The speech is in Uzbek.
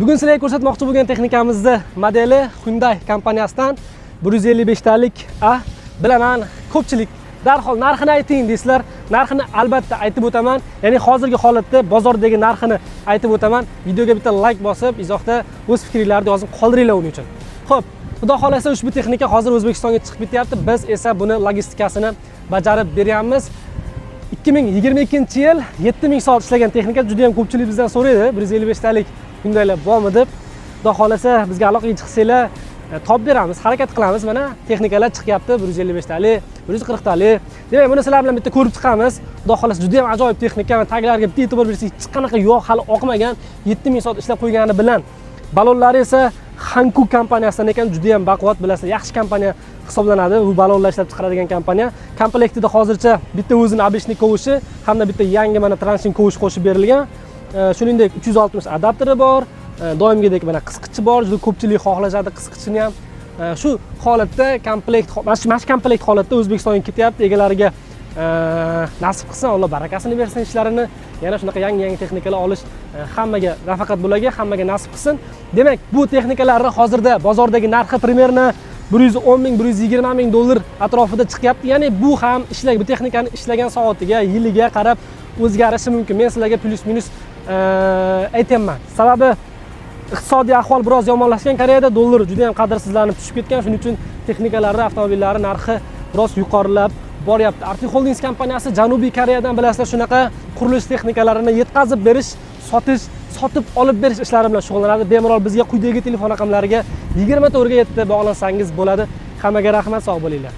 Bugun sizlarga ko'rsatmoqchi bo'lgan texnikamizni modeli Hyundai kompaniyasidan 155 talik A. Bilaman, ko'pchilik darhol narxini ayting deysizlar. Narxini albatta aytib o'taman. Ya'ni hozirgi holatda bozordagi narxini aytib o'taman. Videoga bitta like bosib, izohda o'z fikringizni yozib qoldiringlar uning uchun. Xo'p, xudo xolasa ushbu texnika hozir O'zbekistonga chiqib ketyapti. Biz esa buni logistikasini bajarib beryapmiz. 2022-yil 7000 soat ishlagan texnika juda ham ko'pchilik bizdan so'raydi. 155 talik Hyundai'lar bormi deb. Xudo xolasa bizga aloqaga chiqsanglar, top beramiz, harakat qilamiz. Mana texnikalar chiqyapti, 155 talik, 140 talik. Demak, buni sizlar bilan bitta ko'rib chiqamiz. Xudo xolasa juda ham ajoyib texnika va taglariga bitta e'tibor bersangiz, hech qanaqa yog' hali oqmagan, 7000 soat ishlab qo'ygani bilan. Balonlari esa Hankook kompaniyasidan ekan, juda ham baquvvat, bilasizlar, yaxshi kompaniya hisoblanadi. Bu balonlar ishlab chiqaradigan kompaniya. Komplektida hozircha bitta o'zini обычный kovushi hamda bitta yangi mana transing kovush qo'shib berilgan. Shuningdek 360 adapteri bor. Doimgidek mana qisqichi bor. Juda ko'pchilik xohlashadi qisqichini ham. Shu holatda komplekt, mana shu komplekt holatda O'zbekistonga ketyapti. Egalariga nasib qilsin, Alloh barakasini bersin ishlarini. Yana shunaqa yangi texnikalar olish hammaga nafaqat bularga, hammaga nasib qilsin. Demak, bu texnikalarni hozirda bozordagi narxi примерно 110 ming, 120 ming dollar atrofida chiqyapti. Ya'ni bu ham bu texnikani ishlagan soatiga, yiliga qarab o'zgarishi mumkin. Men sizlarga plus minus aytaman. Sababi iqtisodiy ahvol biroz yomonlashgan, Koreyada dollar juda ham qadrsizlanib tushib ketgan. Shuning uchun texnikalarning, avtomobillarning narxi biroz yuqorilab boryapti. Arctic Holdings kompaniyasi Janubiy Koreyadan bilasizlar shunaqa qurilish texnikalarini yetkazib berish, sotib olib berish ishlari bilan shug'ullanadi. Bemalol bizga quyidagi telefon raqamlariga 24 ga 7 bog'lansangiz bo'ladi. Hammaga rahmat, sog' bo'linglar.